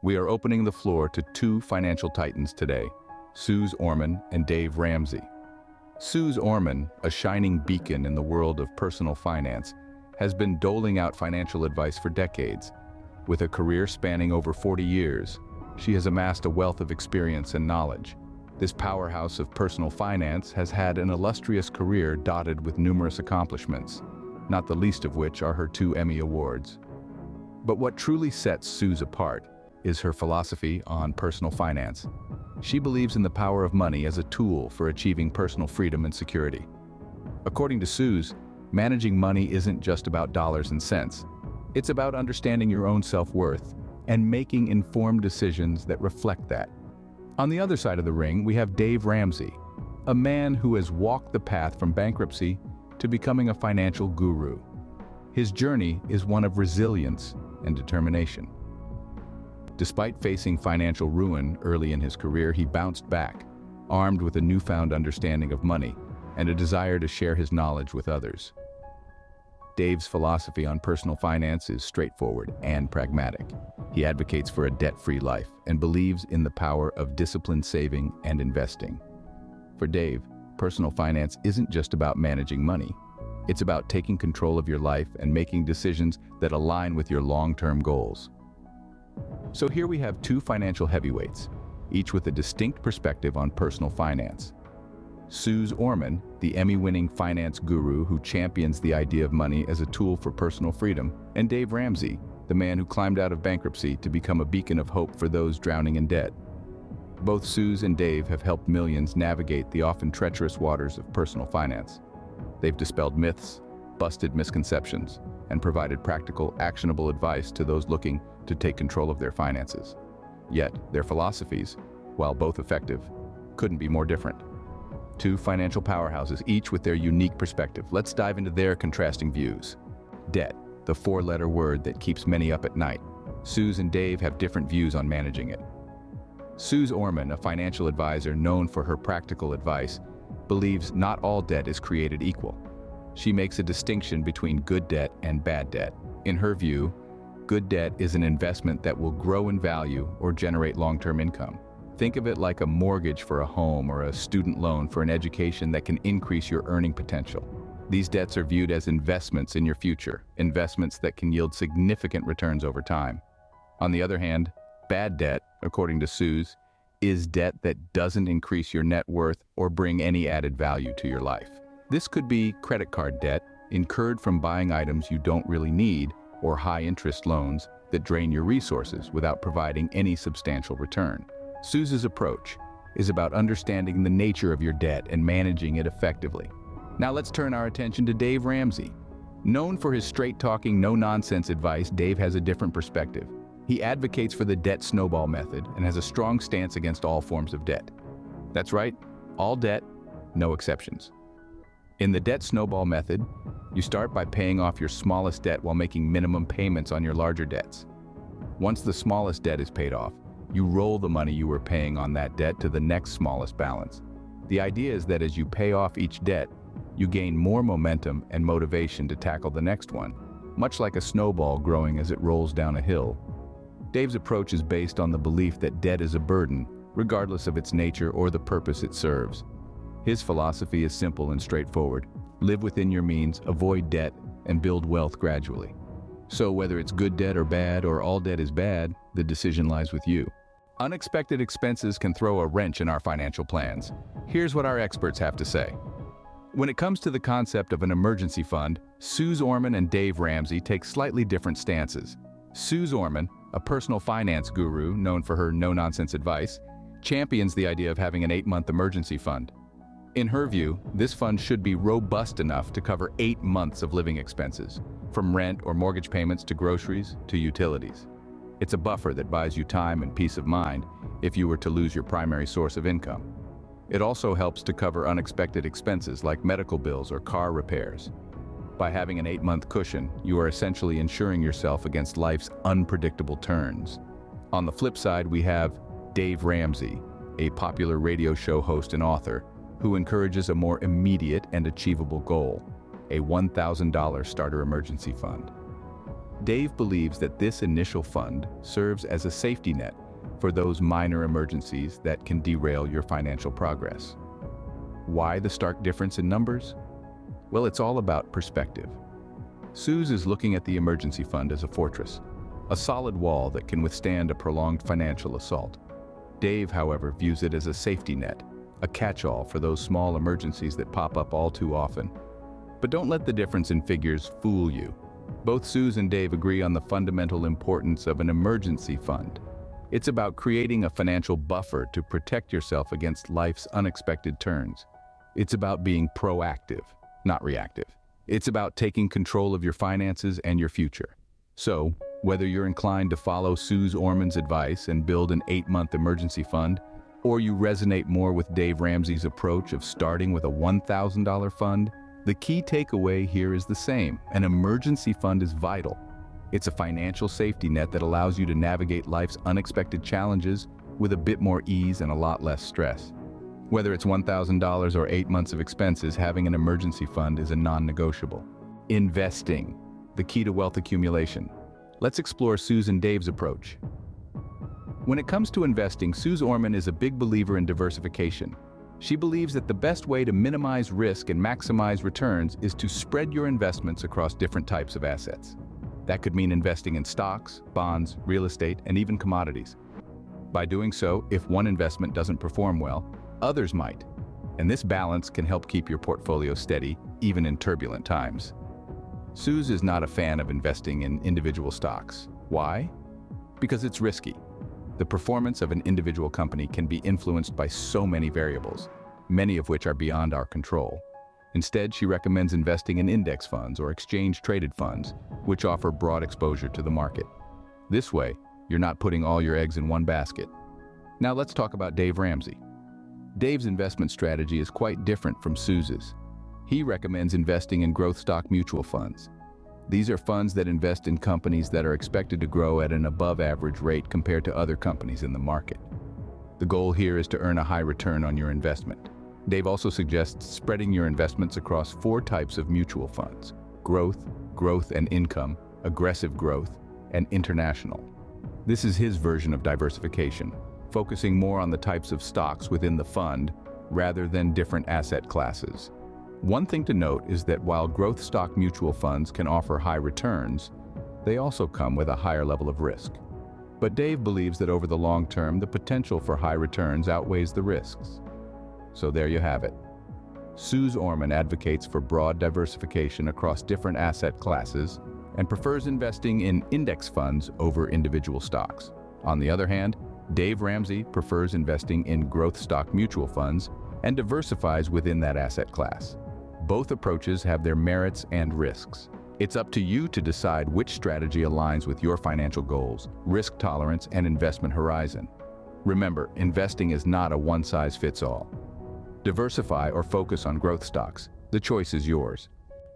We are opening the floor to two financial titans today, Suze Orman and Dave Ramsey. Suze Orman, a shining beacon in the world of personal finance, has been doling out financial advice for decades. With a career spanning over 40 years, she has amassed a wealth of experience and knowledge. This powerhouse of personal finance has had an illustrious career dotted with numerous accomplishments, not the least of which are her 2 Emmy Awards. But what truly sets Suze apart is her philosophy on personal finance. She believes in the power of money as a tool for achieving personal freedom and security. According to Suze, managing money isn't just about dollars and cents. It's about understanding your own self-worth and making informed decisions that reflect that. On the other side of the ring, we have Dave Ramsey, a man who has walked the path from bankruptcy to becoming a financial guru. His journey is one of resilience and determination. Despite facing financial ruin early in his career, he bounced back, armed with a newfound understanding of money and a desire to share his knowledge with others. Dave's philosophy on personal finance is straightforward and pragmatic. He advocates for a debt-free life and believes in the power of disciplined saving and investing. For Dave, personal finance isn't just about managing money. It's about taking control of your life and making decisions that align with your long-term goals. So here we have 2 financial heavyweights, each with a distinct perspective on personal finance. Suze Orman, the Emmy-winning finance guru who champions the idea of money as a tool for personal freedom, and Dave Ramsey, the man who climbed out of bankruptcy to become a beacon of hope for those drowning in debt. Both Suze and Dave have helped millions navigate the often treacherous waters of personal finance. They've dispelled myths, busted misconceptions, and provided practical, actionable advice to those looking to take control of their finances. Yet, their philosophies, while both effective, couldn't be more different. 2 financial powerhouses, each with their unique perspective. Let's dive into their contrasting views. Debt, the 4-letter word that keeps many up at night. Suze and Dave have different views on managing it. Suze Orman, a financial advisor known for her practical advice, believes not all debt is created equal. She makes a distinction between good debt and bad debt. In her view, good debt is an investment that will grow in value or generate long-term income. Think of it like a mortgage for a home or a student loan for an education that can increase your earning potential. These debts are viewed as investments in your future, investments that can yield significant returns over time. On the other hand, bad debt, according to Suze, is debt that doesn't increase your net worth or bring any added value to your life. This could be credit card debt, incurred from buying items you don't really need, or high-interest loans that drain your resources without providing any substantial return. Suze's approach is about understanding the nature of your debt and managing it effectively. Now let's turn our attention to Dave Ramsey. Known for his straight-talking, no-nonsense advice, Dave has a different perspective. He advocates for the debt snowball method and has a strong stance against all forms of debt. That's right, all debt, no exceptions. In the debt snowball method, you start by paying off your smallest debt while making minimum payments on your larger debts. Once the smallest debt is paid off, you roll the money you were paying on that debt to the next smallest balance. The idea is that as you pay off each debt, you gain more momentum and motivation to tackle the next one, much like a snowball growing as it rolls down a hill. Dave's approach is based on the belief that debt is a burden, regardless of its nature or the purpose it serves. His philosophy is simple and straightforward. Live within your means, avoid debt, and build wealth gradually. So whether it's good debt or all debt is bad, the decision lies with you. Unexpected expenses can throw a wrench in our financial plans. Here's what our experts have to say. When it comes to the concept of an emergency fund, Suze Orman and Dave Ramsey take slightly different stances. Suze Orman, a personal finance guru known for her no-nonsense advice, champions the idea of having an 8-month emergency fund. In her view, this fund should be robust enough to cover 8 months of living expenses, from rent or mortgage payments to groceries to utilities. It's a buffer that buys you time and peace of mind if you were to lose your primary source of income. It also helps to cover unexpected expenses like medical bills or car repairs. By having an 8-month cushion, you are essentially insuring yourself against life's unpredictable turns. On the flip side, we have Dave Ramsey, a popular radio show host and author, who encourages a more immediate and achievable goal, a $1,000 starter emergency fund. Dave believes that this initial fund serves as a safety net for those minor emergencies that can derail your financial progress. Why the stark difference in numbers? Well, it's all about perspective. Suze is looking at the emergency fund as a fortress, a solid wall that can withstand a prolonged financial assault. Dave, however, views it as a safety net, a catch-all for those small emergencies that pop up all too often. But don't let the difference in figures fool you. Both Suze and Dave agree on the fundamental importance of an emergency fund. It's about creating a financial buffer to protect yourself against life's unexpected turns. It's about being proactive, not reactive. It's about taking control of your finances and your future. So, whether you're inclined to follow Suze Orman's advice and build an 8-month emergency fund, or you resonate more with Dave Ramsey's approach of starting with a $1,000 fund, the key takeaway here is the same. An emergency fund is vital. It's a financial safety net that allows you to navigate life's unexpected challenges with a bit more ease and a lot less stress. Whether it's $1,000 or 8 months of expenses, having an emergency fund is a non-negotiable. Investing, the key to wealth accumulation. Let's explore Suze and Dave's approach. When it comes to investing, Suze Orman is a big believer in diversification. She believes that the best way to minimize risk and maximize returns is to spread your investments across different types of assets. That could mean investing in stocks, bonds, real estate, and even commodities. By doing so, if one investment doesn't perform well, others might. And this balance can help keep your portfolio steady, even in turbulent times. Suze is not a fan of investing in individual stocks. Why? Because it's risky. The performance of an individual company can be influenced by so many variables, many of which are beyond our control. Instead, she recommends investing in index funds or exchange-traded funds, which offer broad exposure to the market. This way, you're not putting all your eggs in one basket. Now let's talk about Dave Ramsey. Dave's investment strategy is quite different from Suze's. He recommends investing in growth stock mutual funds. These are funds that invest in companies that are expected to grow at an above-average rate compared to other companies in the market. The goal here is to earn a high return on your investment. Dave also suggests spreading your investments across 4 types of mutual funds: growth, growth and income, aggressive growth, and international. This is his version of diversification, focusing more on the types of stocks within the fund rather than different asset classes. One thing to note is that while growth stock mutual funds can offer high returns, they also come with a higher level of risk. But Dave believes that over the long term, the potential for high returns outweighs the risks. So there you have it. Suze Orman advocates for broad diversification across different asset classes and prefers investing in index funds over individual stocks. On the other hand, Dave Ramsey prefers investing in growth stock mutual funds and diversifies within that asset class. Both approaches have their merits and risks. It's up to you to decide which strategy aligns with your financial goals, risk tolerance, and investment horizon. Remember, investing is not a one-size-fits-all. Diversify or focus on growth stocks. The choice is yours.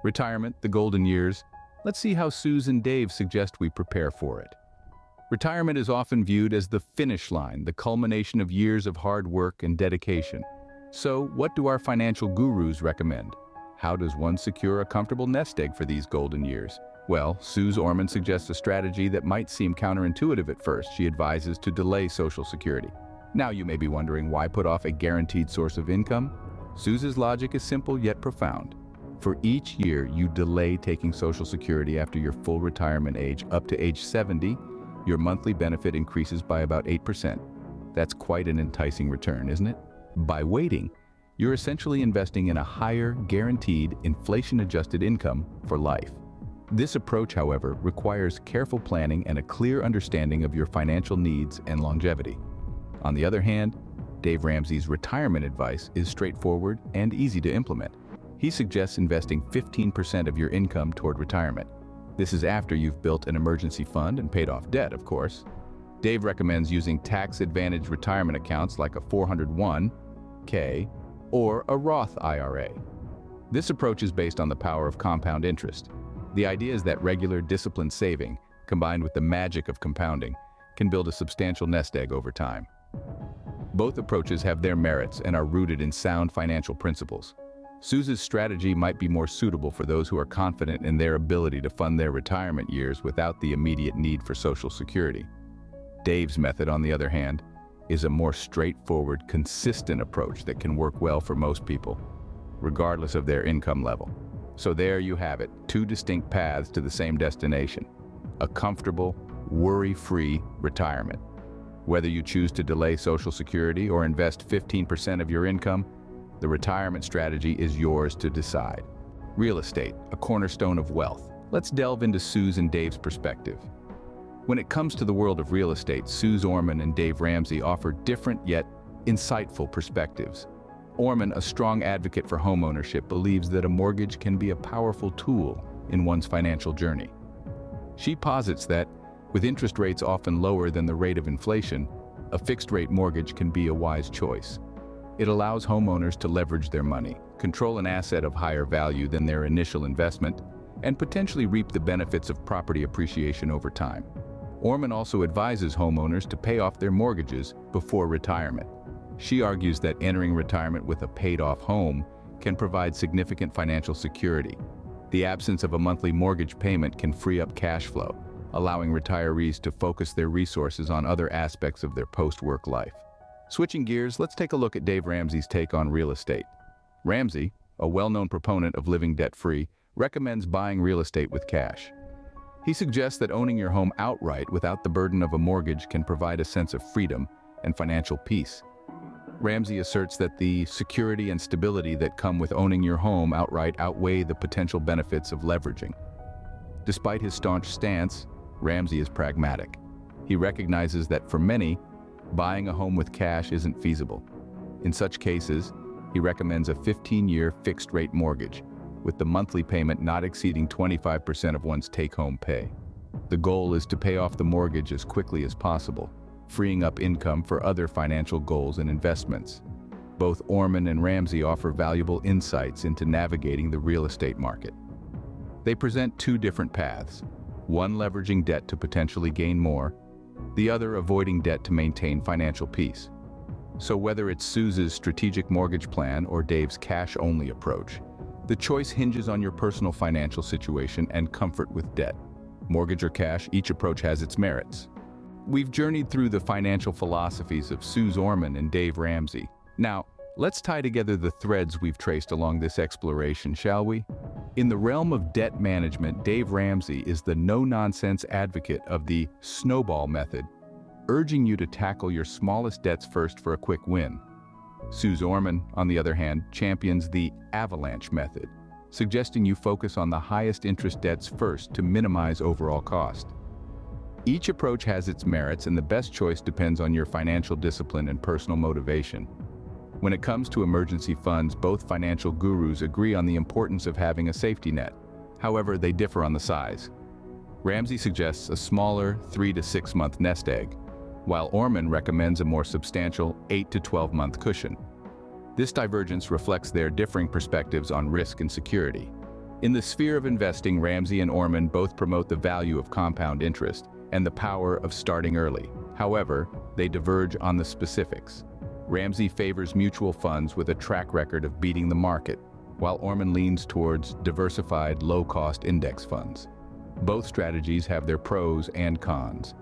Retirement, the golden years. Let's see how Suze and Dave suggest we prepare for it. Retirement is often viewed as the finish line, the culmination of years of hard work and dedication. So, what do our financial gurus recommend? How does one secure a comfortable nest egg for these golden years? Well, Suze Orman suggests a strategy that might seem counterintuitive at first. She advises to delay Social Security. Now you may be wondering, why put off a guaranteed source of income? Suze's logic is simple yet profound. For each year you delay taking Social Security after your full retirement age up to age 70, your monthly benefit increases by about 8%. That's quite an enticing return, isn't it? By waiting, you're essentially investing in a higher, guaranteed, inflation-adjusted income for life. This approach, however, requires careful planning and a clear understanding of your financial needs and longevity. On the other hand, Dave Ramsey's retirement advice is straightforward and easy to implement. He suggests investing 15% of your income toward retirement. This is after you've built an emergency fund and paid off debt, of course. Dave recommends using tax-advantaged retirement accounts like a 401(k) or a Roth IRA. This approach is based on the power of compound interest. The idea is that regular, disciplined saving, combined with the magic of compounding, can build a substantial nest egg over time. Both approaches have their merits and are rooted in sound financial principles. Suze's strategy might be more suitable for those who are confident in their ability to fund their retirement years without the immediate need for Social Security. Dave's method, on the other hand, is a more straightforward, consistent approach that can work well for most people, regardless of their income level. So there you have it, two distinct paths to the same destination: a comfortable, worry-free retirement. Whether you choose to delay Social Security or invest 15% of your income, the retirement strategy is yours to decide. Real estate, a cornerstone of wealth. Let's delve into Suze and Dave's perspective. When it comes to the world of real estate, Suze Orman and Dave Ramsey offer different yet insightful perspectives. Orman, a strong advocate for homeownership, believes that a mortgage can be a powerful tool in one's financial journey. She posits that, with interest rates often lower than the rate of inflation, a fixed-rate mortgage can be a wise choice. It allows homeowners to leverage their money, control an asset of higher value than their initial investment, and potentially reap the benefits of property appreciation over time. Orman also advises homeowners to pay off their mortgages before retirement. She argues that entering retirement with a paid-off home can provide significant financial security. The absence of a monthly mortgage payment can free up cash flow, allowing retirees to focus their resources on other aspects of their post-work life. Switching gears, let's take a look at Dave Ramsey's take on real estate. Ramsey, a well-known proponent of living debt-free, recommends buying real estate with cash. He suggests that owning your home outright without the burden of a mortgage can provide a sense of freedom and financial peace. Ramsey asserts that the security and stability that come with owning your home outright outweigh the potential benefits of leveraging. Despite his staunch stance, Ramsey is pragmatic. He recognizes that for many, buying a home with cash isn't feasible. In such cases, he recommends a 15-year fixed-rate mortgage, with the monthly payment not exceeding 25% of one's take-home pay. The goal is to pay off the mortgage as quickly as possible, freeing up income for other financial goals and investments. Both Orman and Ramsey offer valuable insights into navigating the real estate market. They present two different paths, one leveraging debt to potentially gain more, the other avoiding debt to maintain financial peace. So whether it's Suze's strategic mortgage plan or Dave's cash-only approach, the choice hinges on your personal financial situation and comfort with debt. Mortgage or cash, each approach has its merits. We've journeyed through the financial philosophies of Suze Orman and Dave Ramsey. Now, let's tie together the threads we've traced along this exploration, shall we? In the realm of debt management, Dave Ramsey is the no-nonsense advocate of the snowball method, urging you to tackle your smallest debts first for a quick win. Suze Orman, on the other hand, champions the avalanche method, suggesting you focus on the highest interest debts first to minimize overall cost. Each approach has its merits, and the best choice depends on your financial discipline and personal motivation. When it comes to emergency funds, both financial gurus agree on the importance of having a safety net. However, they differ on the size. Ramsey suggests a smaller 3 to 6 month nest egg, while Orman recommends a more substantial 8 to 12 month cushion. This divergence reflects their differing perspectives on risk and security. In the sphere of investing, Ramsey and Orman both promote the value of compound interest and the power of starting early. However, they diverge on the specifics. Ramsey favors mutual funds with a track record of beating the market, while Orman leans towards diversified, low-cost index funds. Both strategies have their pros and cons,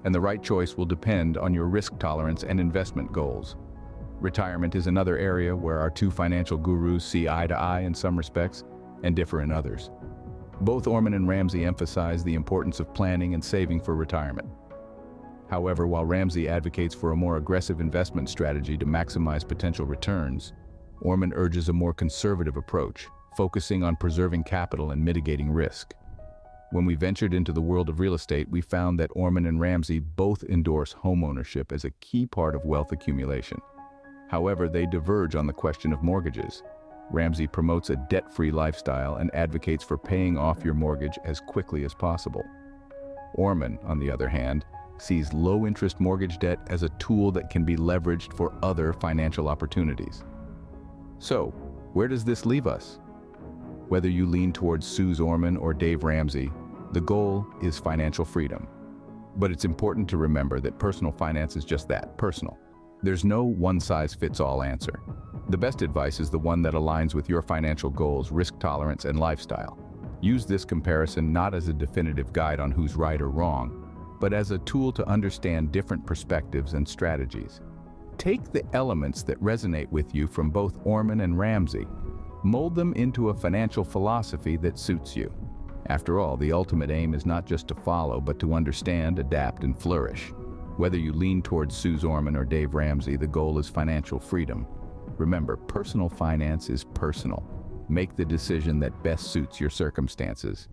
and the right choice will depend on your risk tolerance and investment goals. Retirement is another area where our two financial gurus see eye to eye in some respects and differ in others. Both Orman and Ramsey emphasize the importance of planning and saving for retirement. However, while Ramsey advocates for a more aggressive investment strategy to maximize potential returns, Orman urges a more conservative approach, focusing on preserving capital and mitigating risk. When we ventured into the world of real estate, we found that Orman and Ramsey both endorse homeownership as a key part of wealth accumulation. However, they diverge on the question of mortgages. Ramsey promotes a debt-free lifestyle and advocates for paying off your mortgage as quickly as possible. Orman, on the other hand, sees low-interest mortgage debt as a tool that can be leveraged for other financial opportunities. So, where does this leave us? Whether you lean towards Suze Orman or Dave Ramsey, the goal is financial freedom. But it's important to remember that personal finance is just that, personal. There's no one-size-fits-all answer. The best advice is the one that aligns with your financial goals, risk tolerance, and lifestyle. Use this comparison not as a definitive guide on who's right or wrong, but as a tool to understand different perspectives and strategies. Take the elements that resonate with you from both Orman and Ramsey. Mold them into a financial philosophy that suits you. After all, the ultimate aim is not just to follow, but to understand, adapt, and flourish. Whether you lean towards Suze Orman or Dave Ramsey, the goal is financial freedom. Remember, personal finance is personal. Make the decision that best suits your circumstances.